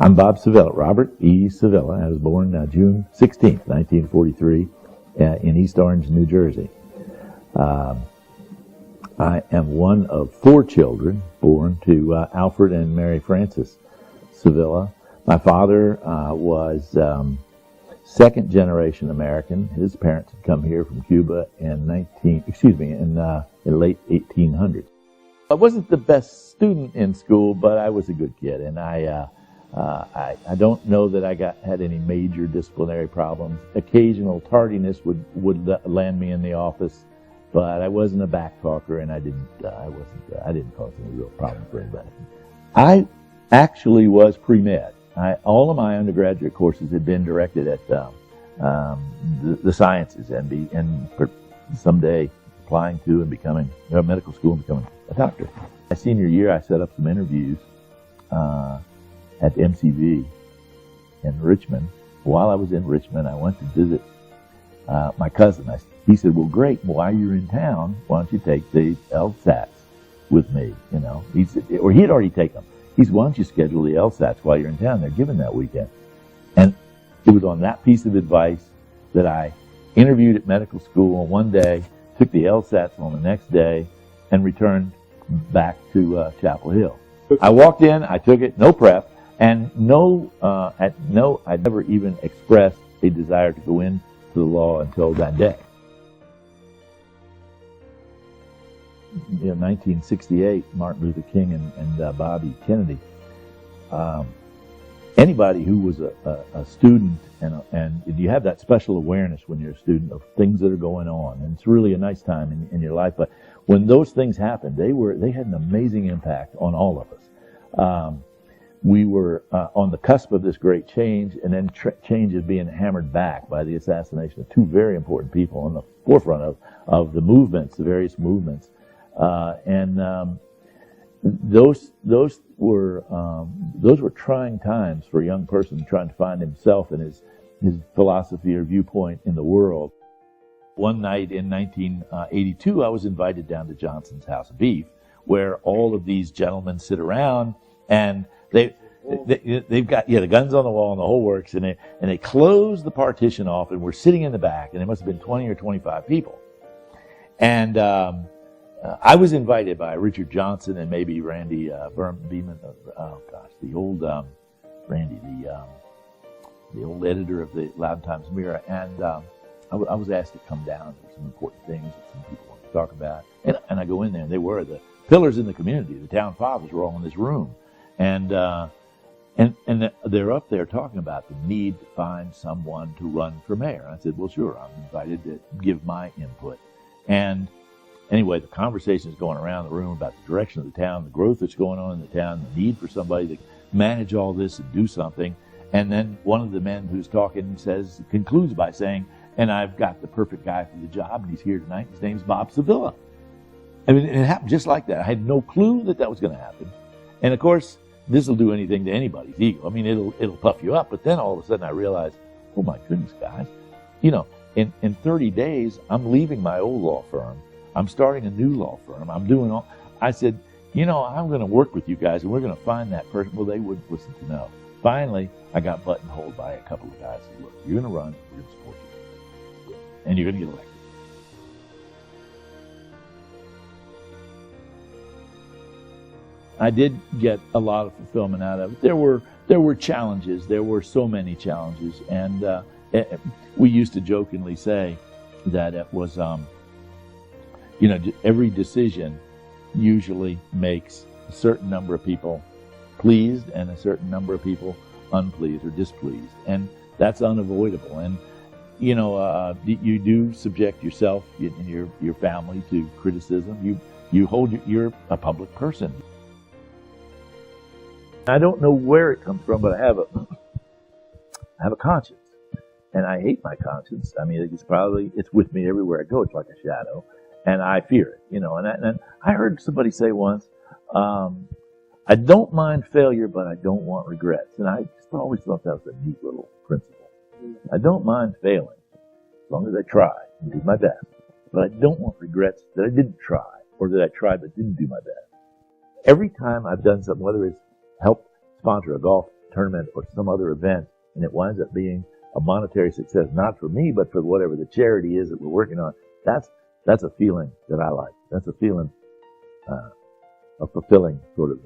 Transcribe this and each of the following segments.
I'm Bob Sevilla, Robert E. Sevilla. I was born June 16th, 1943, in East Orange, New Jersey. I am one of 4 children born to Alfred and Mary Frances Sevilla. My father was second generation American. His parents had come here from Cuba in the late 1800s. I wasn't the best student in school, but I was a good kid, and I don't know that I had any major disciplinary problems. Occasional tardiness would land me in the office, but I wasn't a back talker, and I didn't cause any real problem for anybody. I actually was pre-med. All of my undergraduate courses had been directed at the sciences and someday applying to and becoming medical school and becoming a doctor. My senior year, I set up some interviews at MCV in Richmond. While I was in Richmond, I went to visit my cousin. He said, "Well, great. While you're in town, why don't you take the LSATs with me?" He said, or he had already taken them. He said, "Why don't you schedule the LSATs while you're in town? They're given that weekend." And it was on that piece of advice that I interviewed at medical school on one day, took the LSATs on the next day, and returned back to Chapel Hill. I walked in, I took it, no prep, and I'd never even expressed a desire to go into the law until that day. 1968, Martin Luther King and Bobby Kennedy. Anybody who was a student, and you have that special awareness when you're a student of things that are going on, and it's really a nice time in your life. But when those things happened, they had an amazing impact on all of us. We were on the cusp of this great change, and then change is being hammered back by the assassination of 2 very important people on the forefront of the movements, the various movements. Those were trying times for a young person trying to find himself and his philosophy or viewpoint in the world. One night in 1982, I was invited down to Johnson's House of Beef, where all of these gentlemen sit around, and they've got the guns on the wall and the whole works, and they close the partition off, and we're sitting in the back, and there must have been 20 or 25 people, and I was invited by Richard Johnson and maybe Randy Beeman. The old Randy, the old editor of the Loudon Times Mirror, and I was asked to come down. There were some important things that some people wanted to talk about, and I go in there, and they were the pillars in the community. The town fathers were all in this room, and they're up there talking about the need to find someone to run for mayor. I said, "Well, sure, I'm invited to give my input." And anyway, the conversation is going around the room about the direction of the town, the growth that's going on in the town, the need for somebody to manage all this and do something. And then one of the men who's talking concludes by saying, "And I've got the perfect guy for the job, and he's here tonight. His name's Bob Sevilla." I mean, it happened just like that. I had no clue that was going to happen. And of course, this will do anything to anybody's ego. I mean, it'll puff you up. But then all of a sudden I realized, oh my goodness, guys, in 30 days, I'm leaving my old law firm. I'm starting a new law firm. I said, I'm going to work with you guys, and we're going to find that person. Well, they wouldn't listen to no. Finally, I got buttonholed by a couple of guys who said, "Look, you're going to run, we're going to support you, and you're going to get elected." I did get a lot of fulfillment out of it. There were challenges. There were so many challenges, and we used to jokingly say that it was, every decision usually makes a certain number of people pleased and a certain number of people unpleased or displeased, and that's unavoidable. And you do subject yourself and your family to criticism. You're a public person. I don't know where it comes from, but I have a conscience, and I hate my conscience. I mean, it's with me everywhere I go. It's like a shadow, and I fear it. And I heard somebody say once, "I don't mind failure, but I don't want regrets." And I just always thought that was a neat little principle. I don't mind failing as long as I try and do my best, but I don't want regrets that I didn't try or that I tried but didn't do my best. Every time I've done something, whether it's help sponsor a golf tournament or some other event, and it winds up being a monetary success, not for me, but for whatever the charity is that we're working on. That's a feeling that I like. That's a feeling, a fulfilling sort of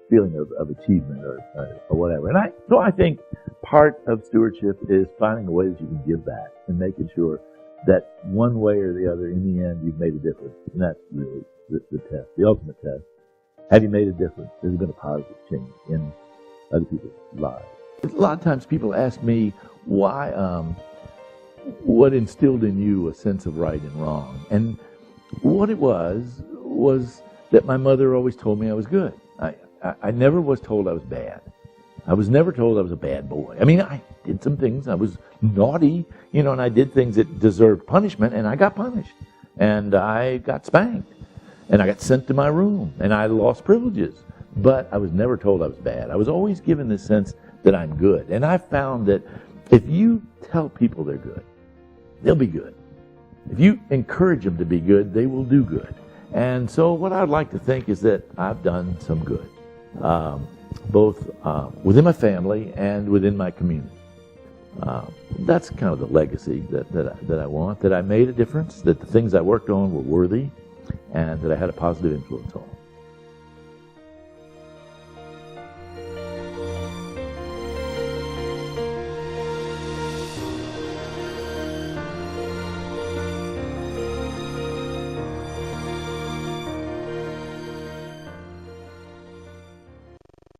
feeling of achievement or whatever. And so I think part of stewardship is finding a way that you can give back and making sure that one way or the other, in the end, you've made a difference. And that's really the test, the ultimate test. Have you made a difference? Has there been a positive change in other people's lives? A lot of times people ask me why, what instilled in you a sense of right and wrong. And what it was that my mother always told me I was good. I never was told I was bad. I was never told I was a bad boy. I mean, I did some things. I was naughty, and I did things that deserved punishment, and I got punished. And I got spanked. And I got sent to my room, and I lost privileges. But I was never told I was bad. I was always given this sense that I'm good. And I found that if you tell people they're good, they'll be good. If you encourage them to be good, they will do good. And so what I'd like to think is that I've done some good, both within my family and within my community. That's kind of the legacy that I want, that I made a difference, that the things I worked on were worthy, and that I had a positive influence on them.